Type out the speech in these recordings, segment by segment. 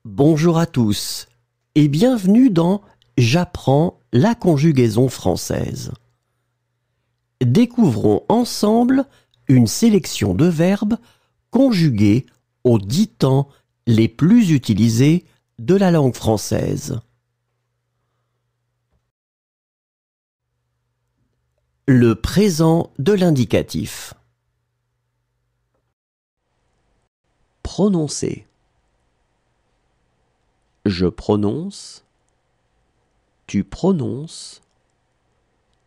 Bonjour à tous et bienvenue dans J'apprends la conjugaison française. Découvrons ensemble une sélection de verbes conjugués aux 10 temps les plus utilisés de la langue française. Le présent de l'indicatif. Prononcer. Je prononce, tu prononces,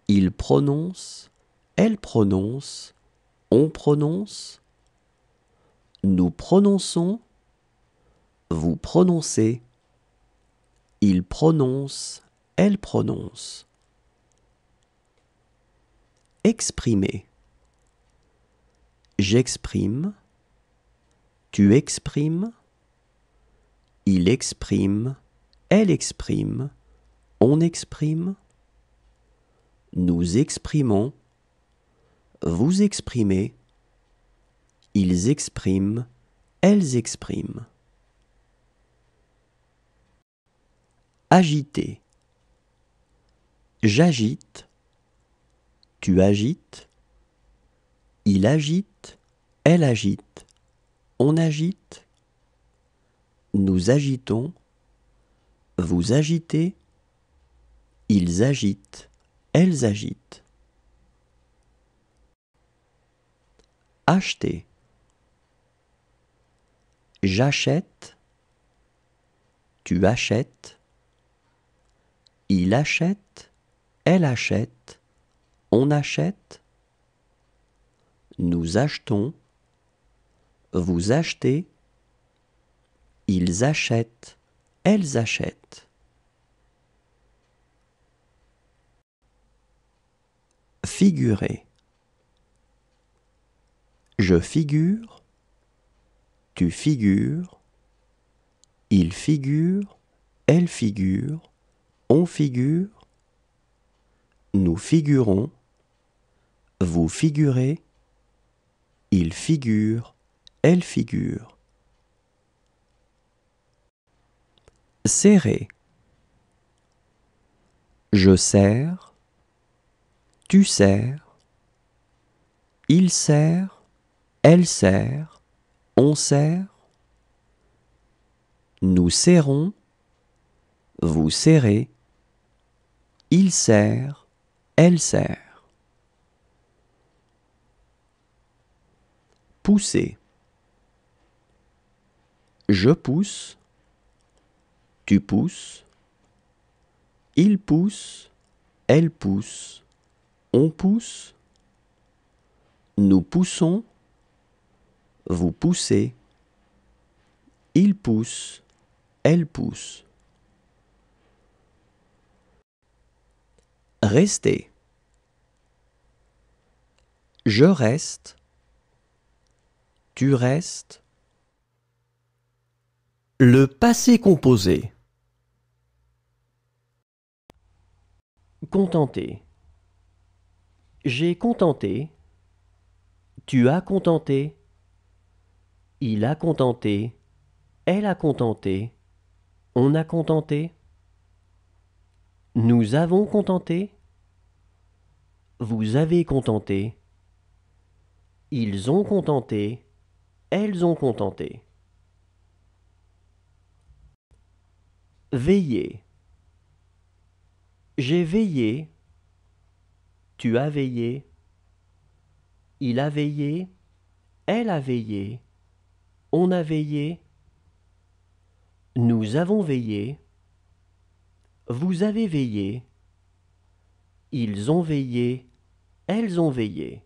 il prononce, elle prononce, on prononce, nous prononçons, vous prononcez, il prononce, elle prononce. Exprimer. J'exprime, tu exprimes, il exprime, elle exprime, on exprime, nous exprimons, vous exprimez, ils expriment, elles expriment. Agiter. J'agite, tu agites, il agite, elle agite, on agite, nous agitons, vous agitez, ils agitent, elles agitent. Acheter. J'achète, tu achètes, il achète, elle achète, on achète, nous achetons, vous achetez, ils achètent, elles achètent. Figurer. Je figure, tu figures, il figure, elle figure, on figure, nous figurons, vous figurez, il figure, elle figure. Serrer. Je serre, tu serres, il serre, elle serre, on serre, nous serrons, vous serrez, il serre, elle serre. Pousser. Je pousse, tu pousses, il pousse, elle pousse, on pousse, nous poussons, vous poussez, il pousse, elle pousse. Rester. Je reste, tu restes. Le passé composé. Contenter. J'ai contenté, tu as contenté, il a contenté, elle a contenté, on a contenté, nous avons contenté, vous avez contenté, ils ont contenté, elles ont contenté. Veiller. J'ai veillé, tu as veillé, il a veillé, elle a veillé, on a veillé, nous avons veillé, vous avez veillé, ils ont veillé, elles ont veillé.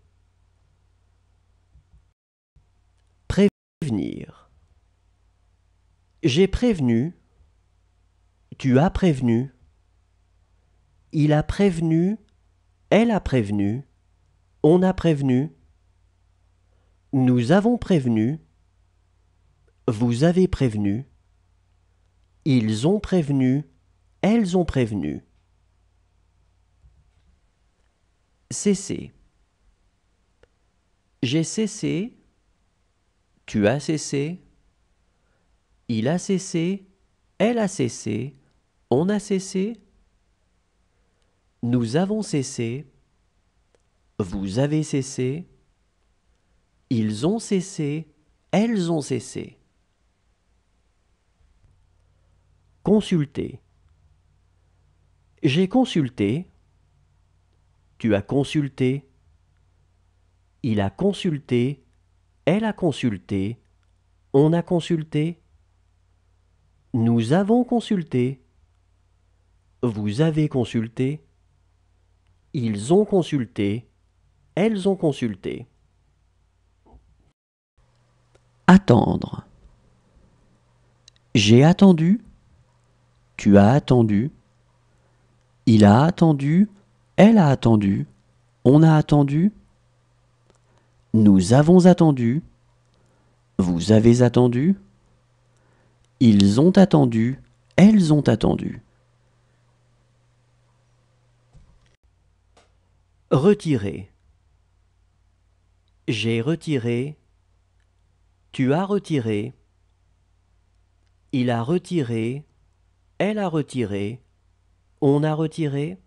Prévenir. J'ai prévenu, tu as prévenu, il a prévenu, elle a prévenu, on a prévenu, nous avons prévenu, vous avez prévenu, ils ont prévenu, elles ont prévenu. Cesser. J'ai cessé, tu as cessé, il a cessé, Elle a cessé, on a cessé. Nous avons cessé, vous avez cessé. Ils ont cessé, elles ont cessé. Consulter. J'ai consulté. Tu as consulté. Il a consulté. Elle a consulté. On a consulté. Nous avons consulté. Vous avez consulté. Ils ont consulté. Elles ont consulté. Attendre. J'ai attendu. Tu as attendu. Il a attendu. Elle a attendu. On a attendu. Nous avons attendu. Vous avez attendu. Ils ont attendu. Elles ont attendu. Retirer. J'ai retiré. Tu as retiré. Il a retiré. Elle a retiré. On a retiré.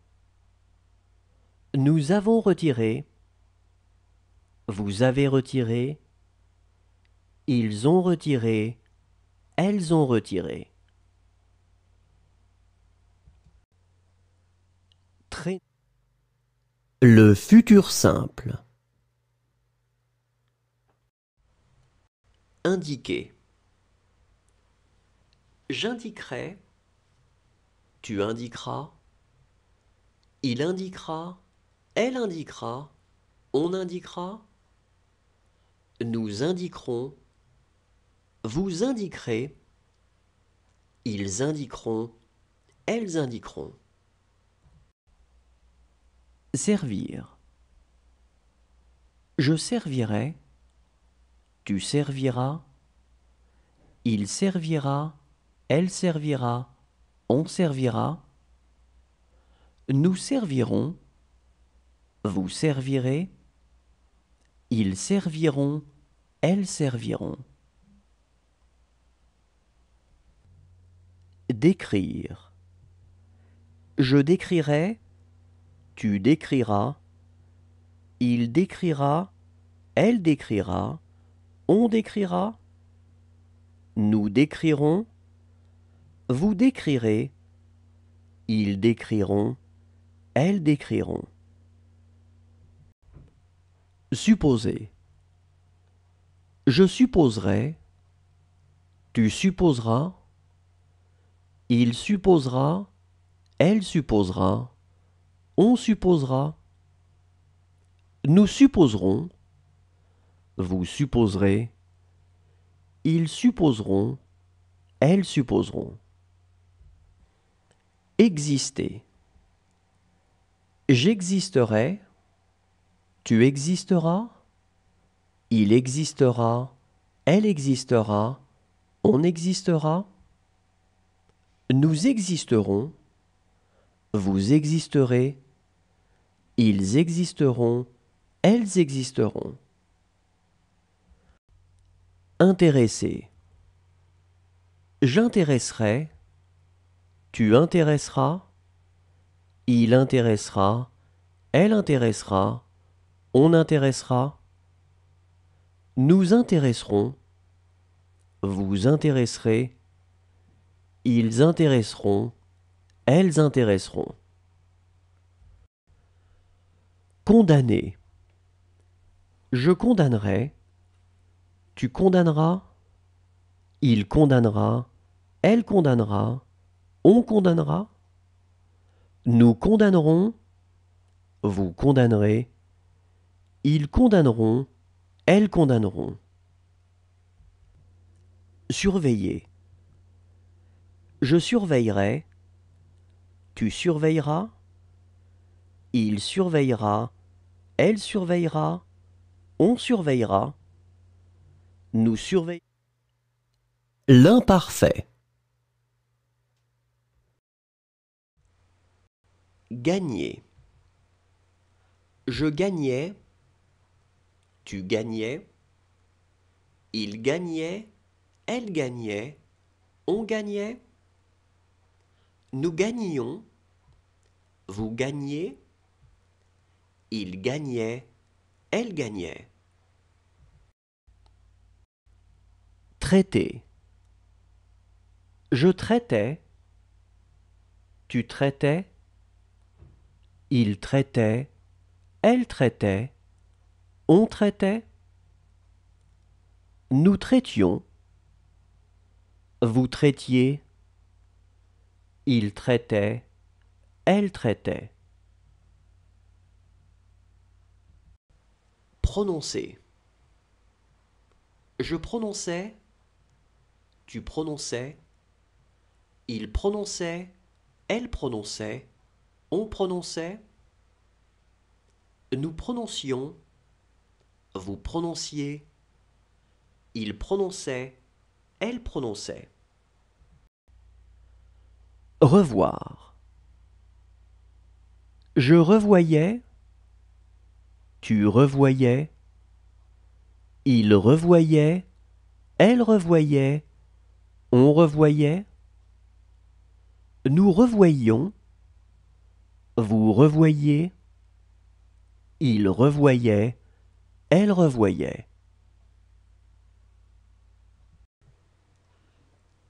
Nous avons retiré. Vous avez retiré. Ils ont retiré. Elles ont retiré. Le futur simple. Indiquer. J'indiquerai. Tu indiqueras. Il indiquera. Elle indiquera. On indiquera. Nous indiquerons. Vous indiquerez. Ils indiqueront. Elles indiqueront. Servir. Je servirai. Tu serviras. Il servira. Elle servira. On servira. Nous servirons. Vous servirez. Ils serviront. Elles serviront. Décrire. Je décrirai. Tu décriras. Il décrira. Elle décrira. On décrira. Nous décrirons. Vous décrirez. Ils décriront. Elles décriront. Supposer. Je supposerai. Tu supposeras. Il supposera. Elle supposera. On supposera. Nous supposerons. Vous supposerez. Ils supposeront. Elles supposeront. Exister. J'existerai. Tu existeras. Il existera. Elle existera. On existera. Nous existerons. Vous existerez. Ils existeront. Elles existeront. Intéresser. J'intéresserai. Tu intéresseras. Il intéressera. Elle intéressera. On intéressera. Nous intéresserons. Vous intéresserez. Ils intéresseront. Elles intéresseront. Condamner. Je condamnerai. Tu condamneras. Il condamnera. Elle condamnera. On condamnera. Nous condamnerons. Vous condamnerez. Ils condamneront. Elles condamneront. Surveiller. Je surveillerai. Tu surveilleras. Il surveillera. Elle surveillera. On surveillera. Nous surveillerons. L'imparfait. Gagner. Je gagnais. Tu gagnais. Il gagnait. Elle gagnait. On gagnait. Nous gagnions, vous gagniez, il gagnait, elle gagnait. Traiter. Je traitais, tu traitais, il traitait, elle traitait, on traitait. Nous traitions, vous traitiez, il traitait, elle traitait. Prononcer. Je prononçais, tu prononçais, il prononçait, elle prononçait, on prononçait. Nous prononcions, vous prononciez, il prononçait, elle prononçait. Revoir. Je revoyais, tu revoyais, il revoyait, elle revoyait, on revoyait. Nous revoyions, vous revoyiez, il revoyait, elle revoyait.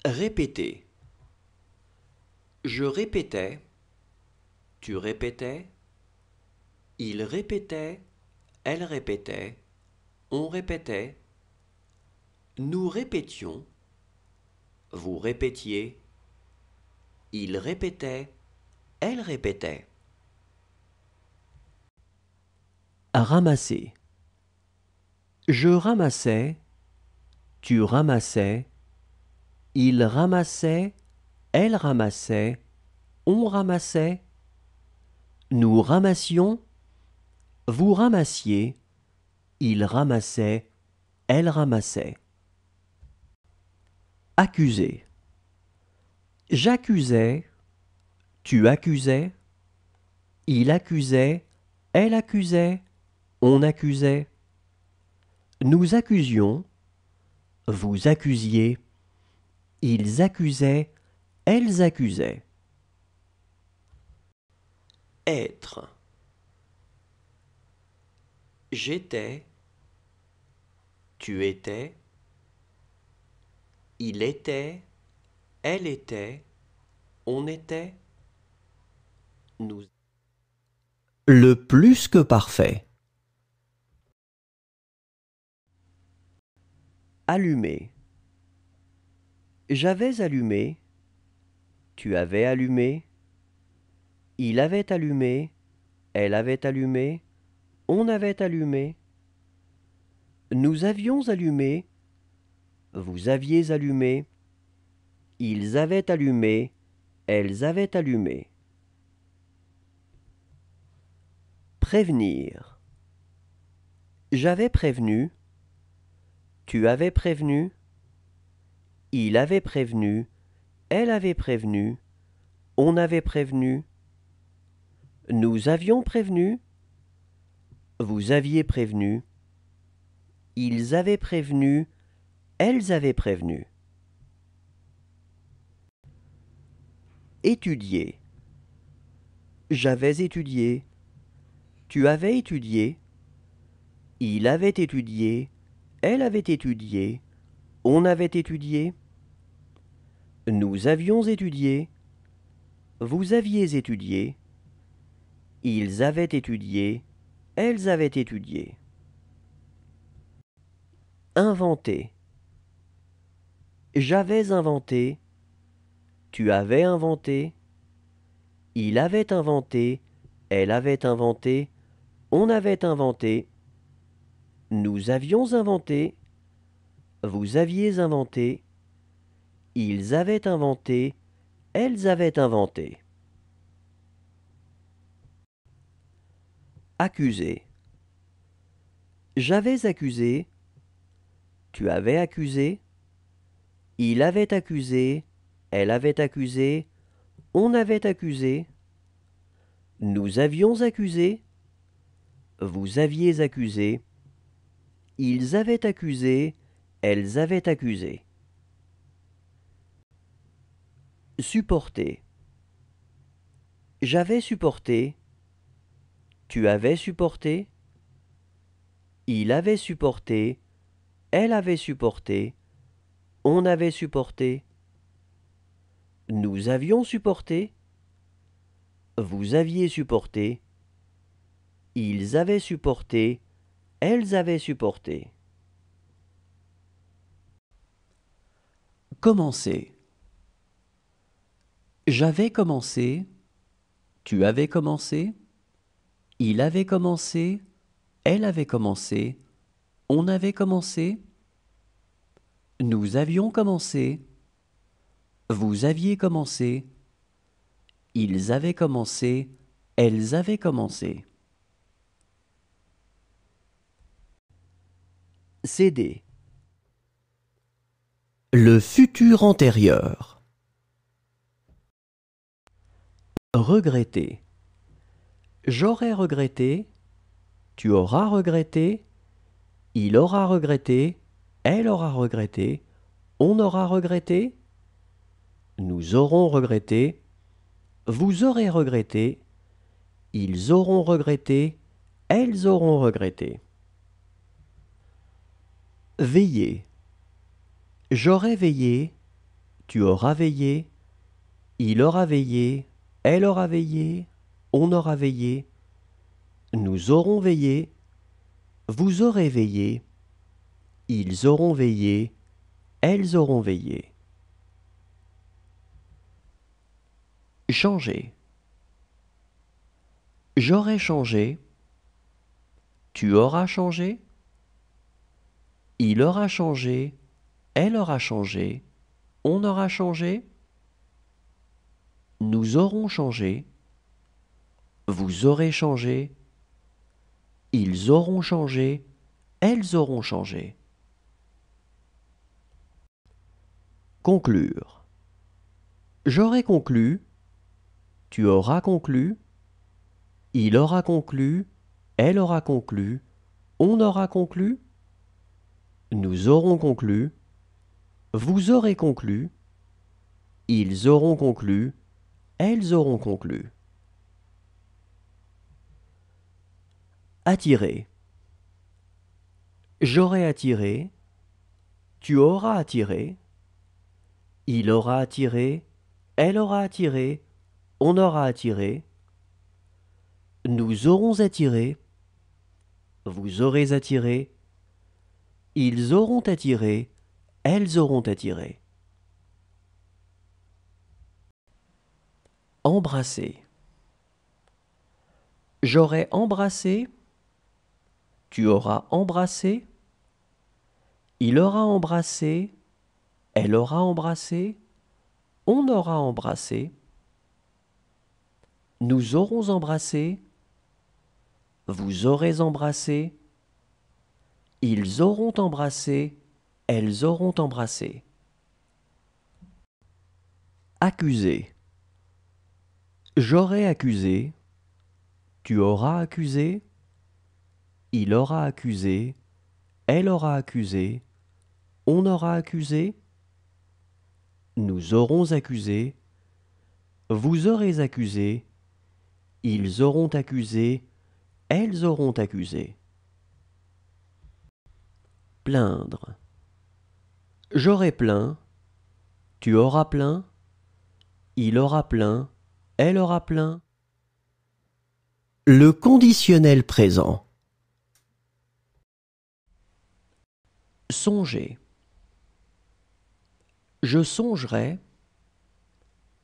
Répéter. Je répétais, tu répétais, il répétait, elle répétait, on répétait. Nous répétions, vous répétiez, il répétait, elle répétait. Ramasser. Je ramassais, tu ramassais, il ramassait, elle ramassait, on ramassait. Nous ramassions, vous ramassiez, il ramassait, elle ramassait. Accuser. J'accusais, tu accusais, il accusait, elle accusait, on accusait. Nous accusions, vous accusiez, ils accusaient, elles accusaient. Être. J'étais, tu étais, il était, elle était, on était, nous. Le plus que parfait. Allumer. J'avais allumé, tu avais allumé, il avait allumé, elle avait allumé, on avait allumé. Nous avions allumé, vous aviez allumé, ils avaient allumé, elles avaient allumé. Prévenir. J'avais prévenu, tu avais prévenu, il avait prévenu, elle avait prévenu, on avait prévenu. Nous avions prévenu, vous aviez prévenu, ils avaient prévenu, elles avaient prévenu. Étudier. J'avais étudié, tu avais étudié, il avait étudié, elle avait étudié, on avait étudié. Nous avions étudié, vous aviez étudié, ils avaient étudié, elles avaient étudié. Inventer. J'avais inventé, tu avais inventé, il avait inventé, elle avait inventé, on avait inventé. Nous avions inventé, vous aviez inventé, ils avaient inventé, elles avaient inventé. Accuser. J'avais accusé, tu avais accusé, il avait accusé, elle avait accusé, on avait accusé. Nous avions accusé, vous aviez accusé, ils avaient accusé, elles avaient accusé. Supporter. J'avais supporté. Tu avais supporté. Il avait supporté. Elle avait supporté. On avait supporté. Nous avions supporté. Vous aviez supporté. Ils avaient supporté. Elles avaient supporté. Commencer. J'avais commencé. Tu avais commencé. Il avait commencé. Elle avait commencé. On avait commencé. Nous avions commencé. Vous aviez commencé. Ils avaient commencé. Elles avaient commencé. Céder. Le futur antérieur. Regretter. J'aurais regretté. Tu auras regretté. Il aura regretté. Elle aura regretté. On aura regretté. Nous aurons regretté. Vous aurez regretté. Ils auront regretté. Elles auront regretté. Veiller. J'aurais veillé. Tu auras veillé. Il aura veillé. Elle aura veillé. On aura veillé. Nous aurons veillé. Vous aurez veillé. Ils auront veillé. Elles auront veillé. Changer. J'aurais changé. Tu auras changé. Il aura changé. Elle aura changé. On aura changé. Nous aurons changé. Vous aurez changé. Ils auront changé. Elles auront changé. Conclure. J'aurai conclu. Tu auras conclu. Il aura conclu. Elle aura conclu. On aura conclu. Nous aurons conclu. Vous aurez conclu. Ils auront conclu. Elles auront conclu. Attirer. J'aurai attiré. Tu auras attiré. Il aura attiré. Elle aura attiré. On aura attiré. Nous aurons attiré. Vous aurez attiré. Ils auront attiré. Elles auront attiré. Embrasser. J'aurai embrassé. Tu auras embrassé. Il aura embrassé. Elle aura embrassé. On aura embrassé. Nous aurons embrassé. Vous aurez embrassé. Ils auront embrassé. Elles auront embrassé. Accuser. J'aurai accusé. Tu auras accusé. Il aura accusé. Elle aura accusé. On aura accusé. Nous aurons accusé. Vous aurez accusé. Ils auront accusé. Elles auront accusé. Plaindre. J'aurai plaint. Tu auras plaint. Il aura plaint. Elle aura plaint. Le conditionnel présent. Songer. Je songerai.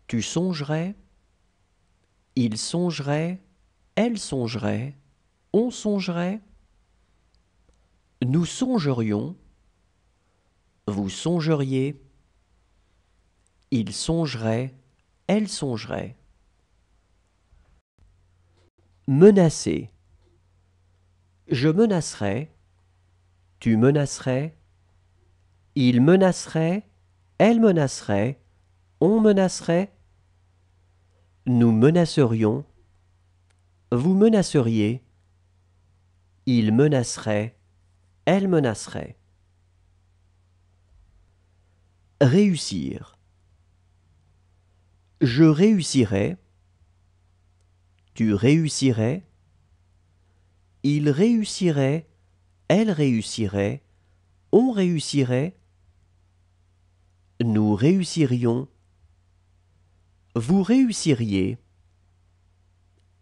Tu songerais. Il songerait. Elle songerait. On songerait. Nous songerions. Vous songeriez. Il songerait. Elle songerait. Menacer. Je menacerais. Tu menacerais. Il menacerait. Elle menacerait. On menacerait. Nous menacerions. Vous menaceriez. Il menacerait. Elle menacerait. Réussir. Je réussirai. Tu réussirais. Il réussirait. Elle réussirait. On réussirait. Nous réussirions. Vous réussiriez.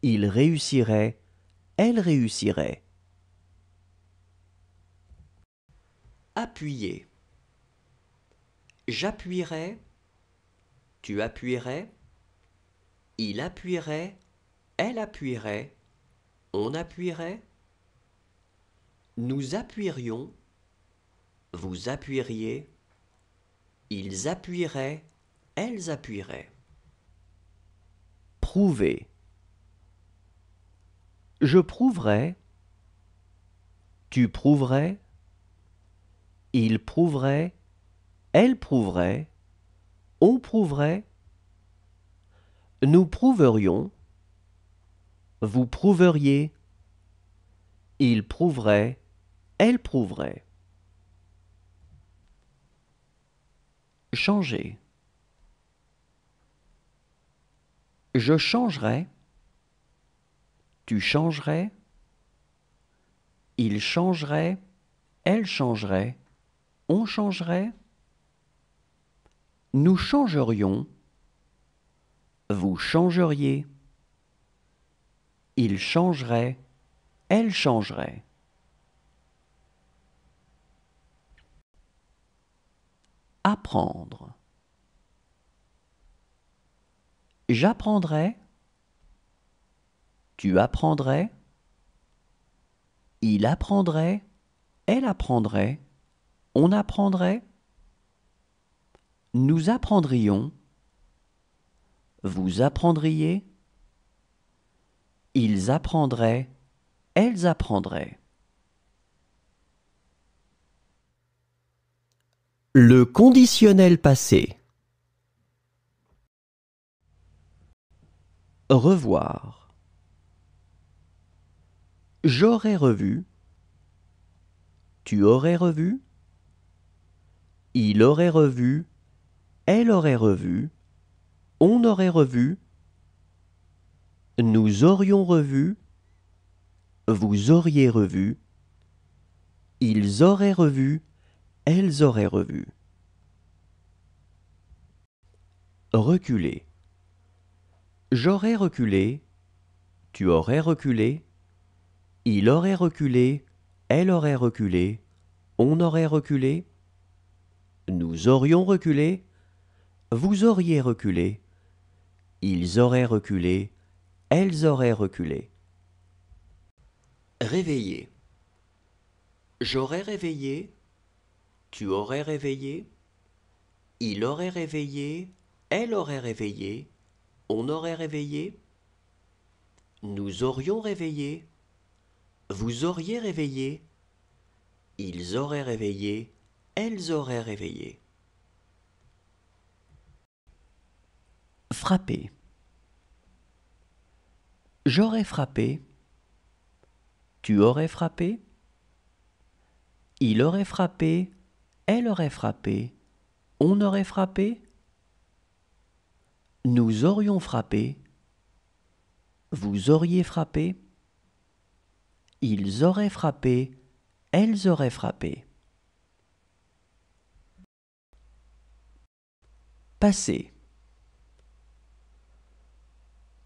Il réussirait. Elle réussirait. Appuyer. J'appuierais. Tu appuierais. Il appuierait. Elle appuierait. On appuierait. Nous appuierions. Vous appuieriez. Ils appuieraient. Elles appuieraient. Prouver. Je prouverais. Tu prouverais. Il prouverait. Elle prouverait. On prouverait. Nous prouverions. Vous prouveriez. Il prouverait. Elle prouverait. Changer. Je changerais. Tu changerais. Il changerait. Elle changerait. On changerait. Nous changerions. Vous changeriez. Il changerait. Elle changerait. Apprendre. J'apprendrais. Tu apprendrais. Il apprendrait. Elle apprendrait. On apprendrait. Nous apprendrions. Vous apprendriez. Ils apprendraient. Elles apprendraient. Le conditionnel passé. Revoir. J'aurais revu. Tu aurais revu. Il aurait revu. Elle aurait revu. On aurait revu. Nous aurions revu. Vous auriez revu. Ils auraient revu. Elles auraient revu. Reculer. J'aurais reculé. Tu aurais reculé. Il aurait reculé. Elle aurait reculé. On aurait reculé. Nous aurions reculé. Vous auriez reculé. Ils auraient reculé. Elles auraient reculé. Réveiller. J'aurais réveillé. Tu aurais réveillé. Il aurait réveillé. Elle aurait réveillé. On aurait réveillé. Nous aurions réveillé. Vous auriez réveillé. Ils auraient réveillé. Elles auraient réveillé. Frapper. J'aurais frappé. Tu aurais frappé. Il aurait frappé. Elle aurait frappé. On aurait frappé. Nous aurions frappé. Vous auriez frappé. Ils auraient frappé. Elles auraient frappé. Passer.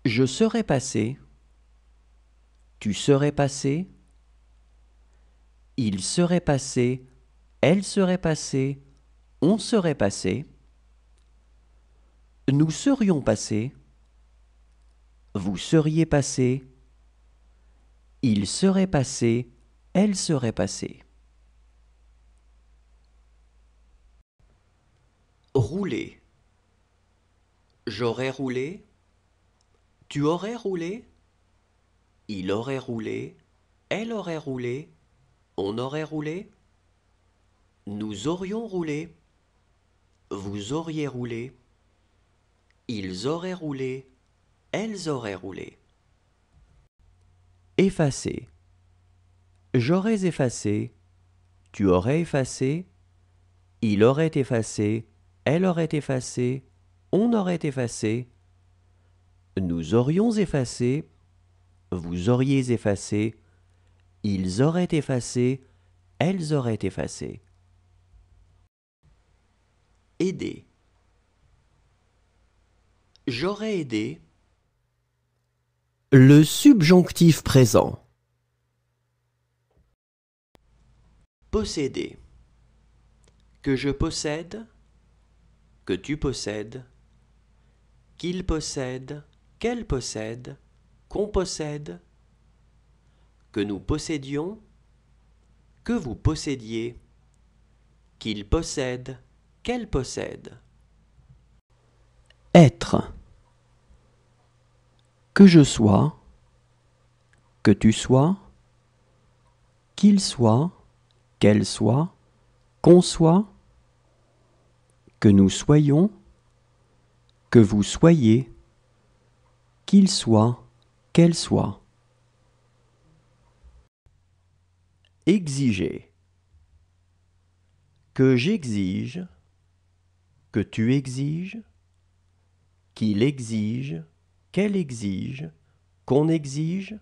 Je serais passé. Tu serais passé. Il serait passé. Elle serait passée. On serait passé. Nous serions passés. Vous seriez passé. Il serait passé. Elle serait passée. Rouler. J'aurais roulé. Tu aurais roulé. Il aurait roulé. Elle aurait roulé. On aurait roulé. Nous aurions roulé. Vous auriez roulé. Ils auraient roulé. Elles auraient roulé. Effacer. J'aurais effacé. Tu aurais effacé. Il aurait effacé. Elle aurait effacé. On aurait effacé. Nous aurions effacé. vous auriez effacé, ils auraient effacé, elles auraient effacé. Aider. J'aurais aidé. Le subjonctif présent. Posséder. Que je possède, que tu possèdes, qu'il possède, qu'elle possède, qu'on possède, que nous possédions, que vous possédiez, qu'il possède, qu'elle possède. Être. Que je sois, que tu sois, qu'il soit, qu'elle soit, qu'on soit, que nous soyons, que vous soyez, qu'il soit, qu'elle soit. Exiger. Que j'exige, que tu exiges, qu'il exige, qu'elle exige, qu'on exige,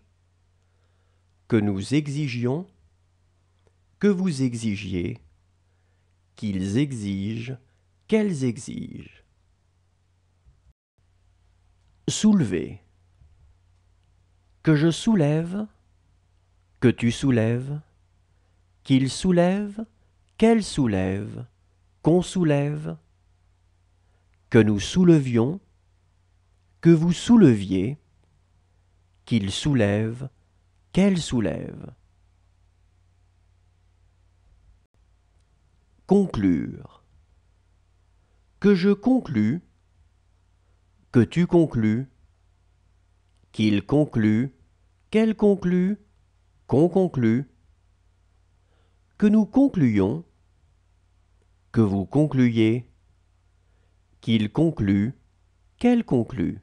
que nous exigions, que vous exigiez, qu'ils exigent, qu'elles exigent. Soulever. Que je soulève, que tu soulèves, qu'il soulève, qu'elle soulève, qu'on soulève, que nous soulevions, que vous souleviez, qu'il soulève, qu'elle soulève. Conclure. Que je conclue, que tu conclues, qu'il conclue, qu'elle conclue, qu'on conclue, que nous concluions, que vous concluiez, qu'il conclue, qu'elle conclue.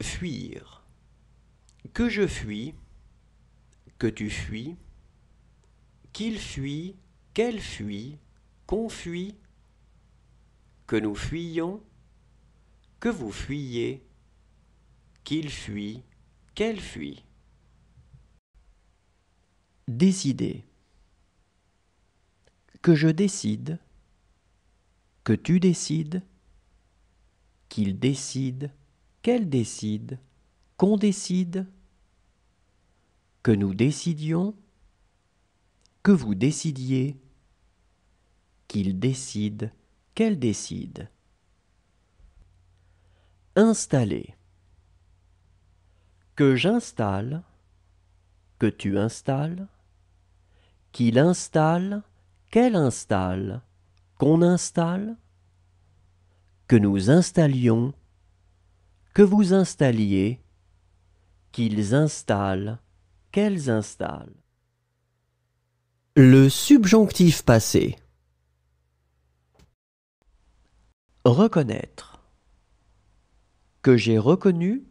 Fuir. Que je fuis, que tu fuis, qu'il fuit, qu'elle fuit, qu'on fuit, que nous fuyions, que vous fuyiez, qu'il fuit, qu'elle fuit. Décider. Que je décide, que tu décides, qu'il décide, qu'elle décide, qu'on décide, que nous décidions, que vous décidiez, qu'il décide, qu'elle décide. Installer. Que j'installe, que tu installes, qu'il installe, qu'elle installe, qu'on installe, que nous installions, que vous installiez, qu'ils installent, qu'elles installent. Le subjonctif passé. Reconnaître. Que j'ai reconnu,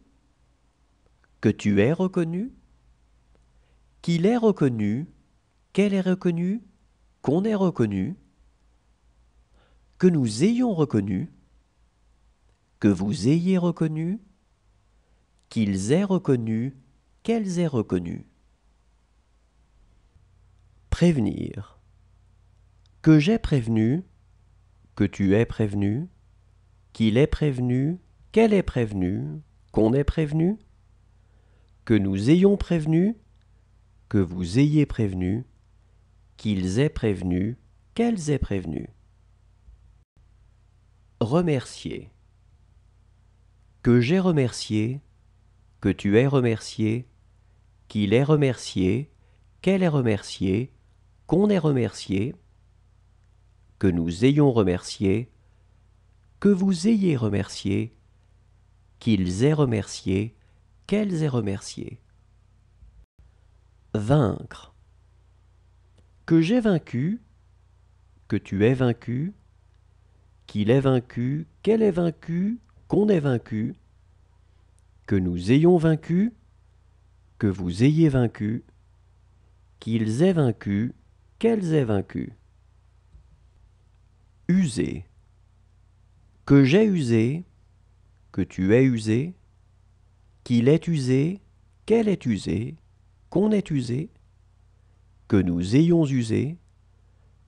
que tu es reconnu, qu'il est reconnu, qu'elle est reconnue, qu'on est reconnu, que nous ayons reconnu, que vous ayez reconnu, qu'ils aient reconnu, qu'elles aient reconnu. Prévenir. Que j'ai prévenu, que tu aies prévenu, qu'il est prévenu, qu'elle est prévenue, qu'on est prévenu, que nous ayons prévenu, que vous ayez prévenu, qu'ils aient prévenu, qu'elles aient prévenu. Remercier. Que j'ai remercié, que tu aies remercié, qu'il ait remercié, qu'elle ait remercié, qu'on ait remercié, que nous ayons remercié, que vous ayez remercié, qu'ils aient remercié, qu'elles aient remercié. Vaincre. Que j'ai vaincu, que tu aies vaincu, qu'il ait vaincu, qu'elle ait vaincu, qu'on ait vaincu, que nous ayons vaincu, que vous ayez vaincu, qu'ils aient vaincu, qu'elles aient vaincu. User. Que j'ai usé, que tu aies usé, qu'il ait usé, qu'elle ait usé, qu'on ait usé, que nous ayons usé,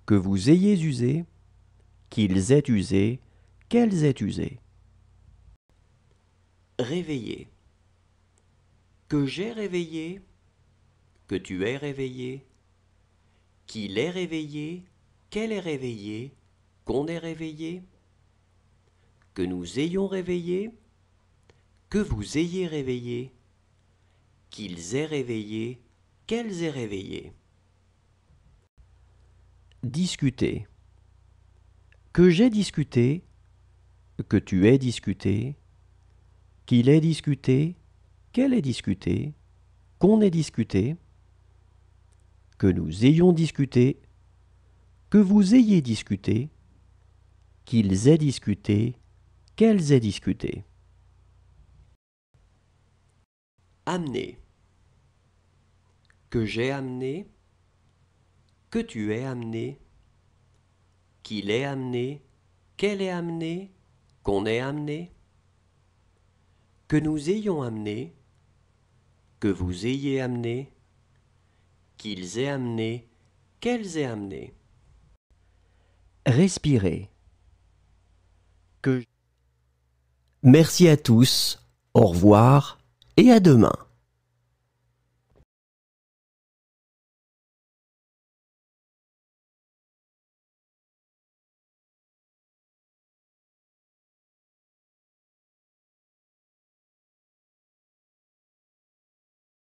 que vous ayez usé, qu'ils aient usé, qu'elles aient usé. Réveiller. Que j'ai réveillé, que tu aies réveillé, qu'il ait réveillé, qu'elle ait réveillé, qu'on ait réveillé, que nous ayons réveillé, que vous ayez réveillé, qu'ils aient réveillé, qu'elles aient réveillé. Discuter. Que j'ai discuté, que tu aies discuté, qu'il ait discuté, qu'elle ait discuté, qu'on ait discuté, que nous ayons discuté, que vous ayez discuté, qu'ils aient discuté, qu'elles aient discuté. Amener. Que j'ai amené, que tu aies amené, qu'il ait amené, qu'elle ait amené, qu'on ait amené, que nous ayons amené, que vous ayez amené, qu'ils aient amené, qu'elles aient amené. Respirer. Merci à tous, au revoir et à demain.